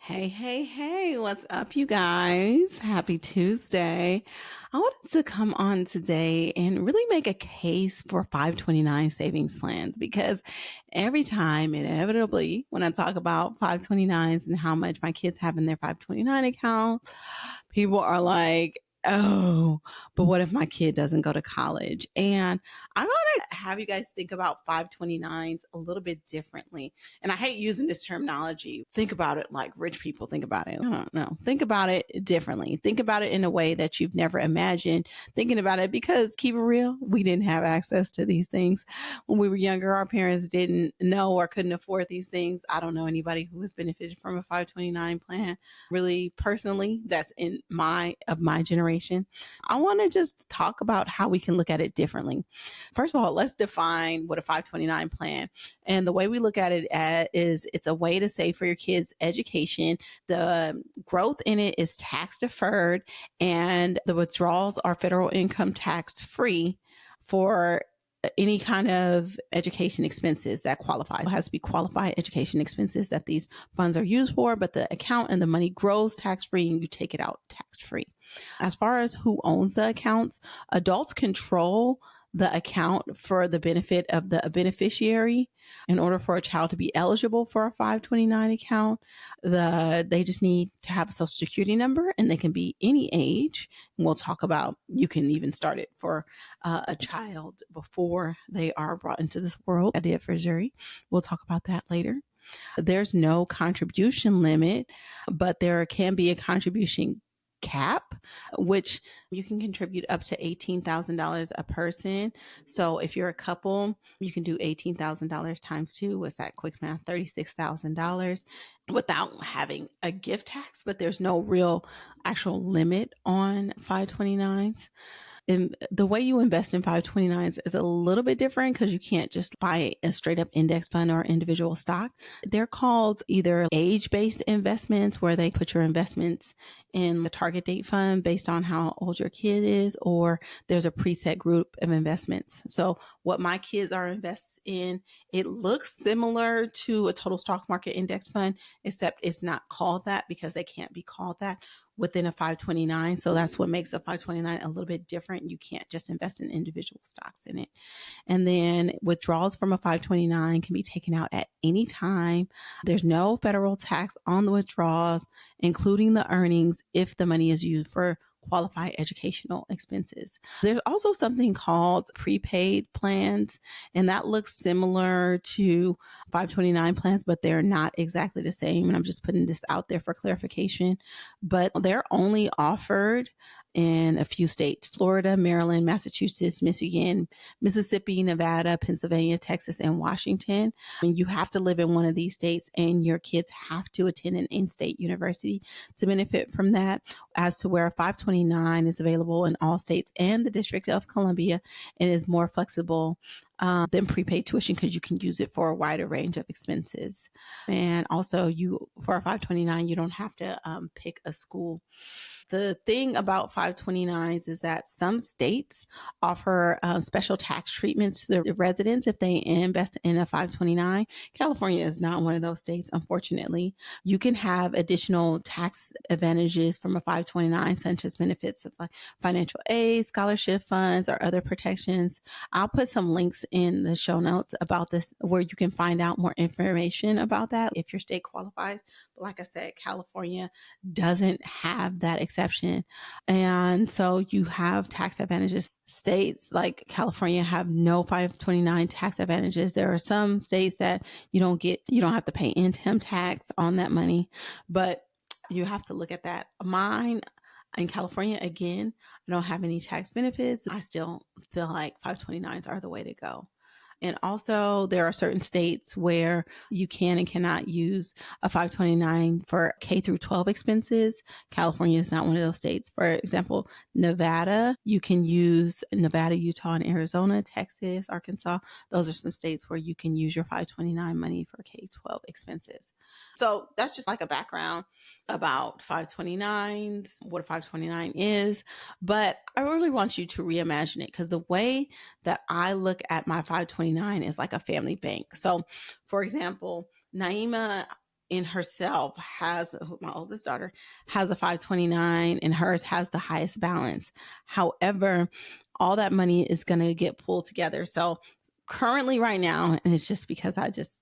Hey, hey, hey, what's up, you guys? Happy Tuesday. I wanted to come on today and really make a case for 529 savings plans because every time, inevitably, when I talk about 529s and how much my kids have in their 529 account, people are like, oh, but what if my kid doesn't go to college? And I want to have you guys think about 529s a little bit differently. And I hate using this terminology. Think about it like rich people think about it. I don't know. Think about it differently. Think about it in a way that you've never imagined thinking about it because keep it real, we didn't have access to these things when we were younger. Our parents didn't know or couldn't afford these things. I don't know anybody who has benefited from a 529 plan. Really personally, that's in my generation. I want to just talk about how we can look at it differently. First of all, let's define what a 529 plan. And the way we look at it is it's a way to save for your kids' education. The growth in it is tax deferred, and the withdrawals are federal income tax free for any kind of education expenses that qualify. It has to be qualified education expenses that these funds are used for, but the account and the money grows tax free and you take it out tax free. As far as who owns the accounts, adults control the account for the benefit of the beneficiary. In order for a child to be eligible for a 529 account, they just need to have a social security number and they can be any age. And we'll talk about you can even start it for a child before they are brought into this world. I did for Zuri. We'll talk about that later. There's no contribution limit, but there can be a contribution cap, which you can contribute up to $18,000 a person. So if you're a couple, you can do $18,000 times two. What's that quick math? $36,000 without having a gift tax, but there's no real actual limit on 529s. And the way you invest in 529s is a little bit different because you can't just buy a straight up index fund or individual stock. They're called either age based investments, where they put your investments in the target date fund based on how old your kid is, or there's a preset group of investments. So what my kids are invested in, it looks similar to a total stock market index fund, except it's not called that because they can't be called that within a 529. So that's what makes a 529 a little bit different. You can't just invest in individual stocks in it. And then withdrawals from a 529 can be taken out at any time. There's no federal tax on the withdrawals, including the earnings, if the money is used for qualified educational expenses. There's also something called prepaid plans, and that looks similar to 529 plans, but they're not exactly the same. And I'm just putting this out there for clarification, but they're only offered in a few states: Florida, Maryland, Massachusetts, Michigan, Mississippi, Nevada, Pennsylvania, Texas, and Washington. And you have to live in one of these states, and your kids have to attend an in-state university to benefit from that. As to where 529 is available in all states and the District of Columbia, and is more flexible than prepaid tuition because you can use it for a wider range of expenses. And also, for a 529, you don't have to pick a school. The thing about 529s is that some states offer special tax treatments to the residents if they invest in a 529. California is not one of those states, unfortunately. You can have additional tax advantages from a 529, such as benefits of like financial aid, scholarship funds, or other protections. I'll put some links in the show notes about this where you can find out more information about that if your state qualifies. But like I said, California doesn't have that exception. And so you have tax advantages. States like California have no 529 tax advantages. There are some states that you don't have to pay income tax on that money, but you have to look at that. Mine in California, again, I don't have any tax benefits. I still feel like 529s are the way to go. And also, there are certain states where you can and cannot use a 529 for K through 12 expenses. California is not one of those states. For example, Nevada, you can use Nevada, Utah, and Arizona, Texas, Arkansas. Those are some states where you can use your 529 money for K-12 expenses. So that's just like a background about 529s, what a 529 is. But I really want you to reimagine it, because the way that I look at my 529 is like a family bank. So, for example, Naima in herself has, my oldest daughter has a 529 and hers has the highest balance. However, all that money is going to get pulled together. So currently right now, and it's just because I just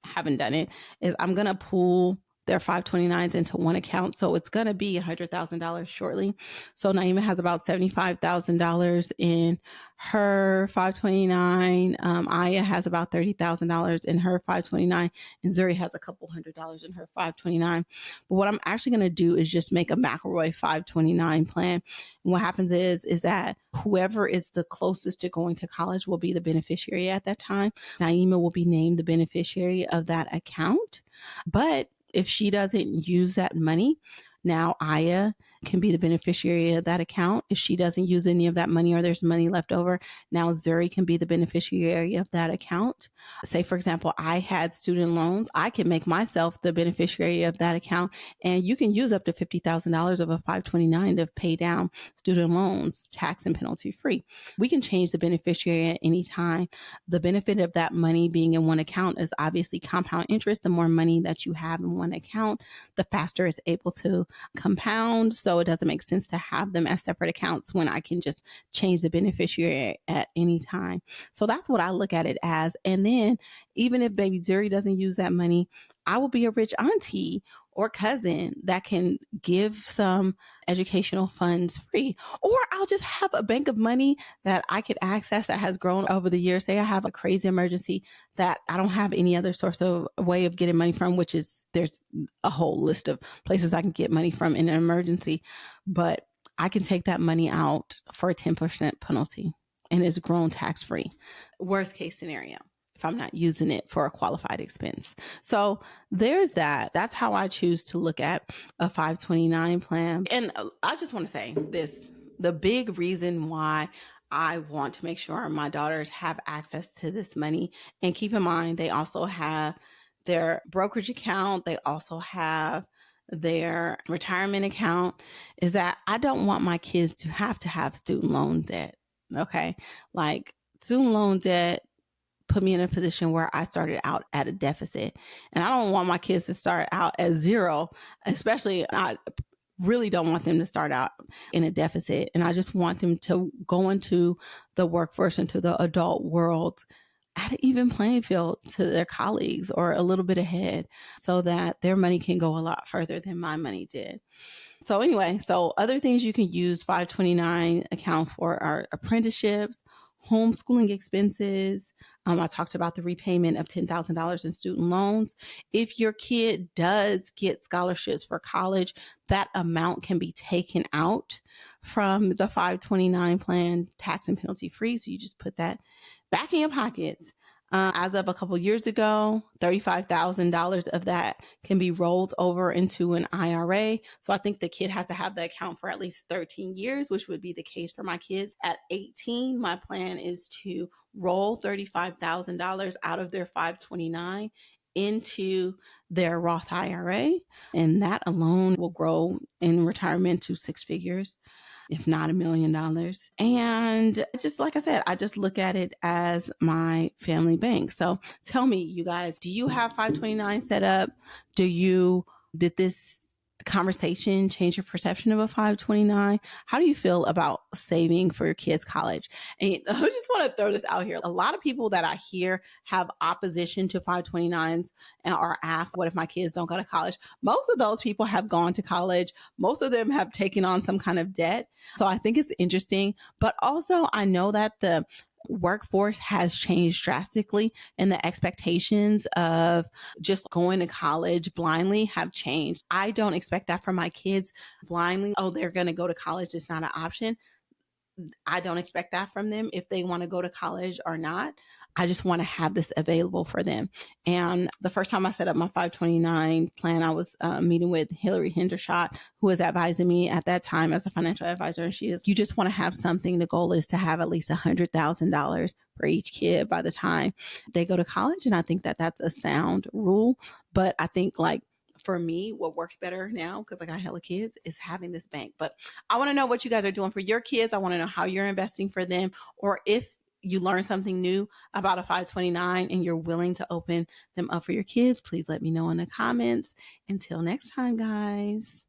haven't done it, is I'm going to pull their 529s into one account. So it's going to be $100,000 shortly. So Naima has about $75,000 in her 529. Aya has about $30,000 in her 529. And Zuri has a couple $100 in her 529. But what I'm actually going to do is just make a McElroy 529 plan. And what happens is that whoever is the closest to going to college will be the beneficiary at that time. Naima will be named the beneficiary of that account. But if she doesn't use that money, now Aya can be the beneficiary of that account. If she doesn't use any of that money or there's money left over, now Zuri can be the beneficiary of that account. Say, for example, I had student loans. I can make myself the beneficiary of that account, and you can use up to $50,000 of a 529 to pay down student loans, tax and penalty free. We can change the beneficiary at any time. The benefit of that money being in one account is obviously compound interest. The more money that you have in one account, the faster it's able to compound. So it doesn't make sense to have them as separate accounts when I can just change the beneficiary at any time. So that's what I look at it as. And then even if baby Zuri doesn't use that money, I will be a rich auntie or cousin that can give some educational funds free. Or I'll just have a bank of money that I could access that has grown over the years. Say I have a crazy emergency that I don't have any other source of way of getting money from, which is there's a whole list of places I can get money from in an emergency. But I can take that money out for a 10% penalty and it's grown tax free. Worst case scenario, if I'm not using it for a qualified expense. So there's that. That's how I choose to look at a 529 plan. And I just want to say this, the big reason why I want to make sure my daughters have access to this money, and keep in mind, they also have their brokerage account. They also have their retirement account, is that I don't want my kids to have student loan debt. Okay. Like student loan debt put me in a position where I started out at a deficit. And I don't want my kids to start out at zero, especially I really don't want them to start out in a deficit. And I just want them to go into the workforce, into the adult world at an even playing field to their colleagues or a little bit ahead so that their money can go a lot further than my money did. So anyway, so other things you can use 529 account for are apprenticeships, homeschooling expenses. I talked about the repayment of $10,000 in student loans. If your kid does get scholarships for college, that amount can be taken out from the 529 plan, tax and penalty free. So you just put that back in your pockets. As of a couple years ago, $35,000 of that can be rolled over into an IRA. So I think the kid has to have the account for at least 13 years, which would be the case for my kids. At 18, my plan is to roll $35,000 out of their 529 into their Roth IRA. And that alone will grow in retirement to six figures, if not $1 million. And just like I said, I just look at it as my family bank. So tell me, you guys, do you have 529 set up? Did this conversation change your perception of a 529? How do you feel about saving for your kids' college? And I just want to throw this out here. A lot of people that I hear have opposition to 529s and are asked, what if my kids don't go to college? Most of those people have gone to college. Most of them have taken on some kind of debt. So I think it's interesting. But also, I know that the workforce has changed drastically and the expectations of just going to college blindly have changed. I don't expect that from my kids blindly. Oh, they're going to go to college. It's not an option. I don't expect that from them if they want to go to college or not. I just want to have this available for them. And the first time I set up my 529 plan, I was meeting with Hillary Hendershot, who was advising me at that time as a financial advisor. And she is, you just want to have something. The goal is to have at least $100,000 for each kid by the time they go to college. And I think that that's a sound rule. But I think like, for me, what works better now, because I got hella kids, is having this bank. But I want to know what you guys are doing for your kids. I want to know how you're investing for them, or if you learn something new about a 529 and you're willing to open them up for your kids, please let me know in the comments. Until next time, guys.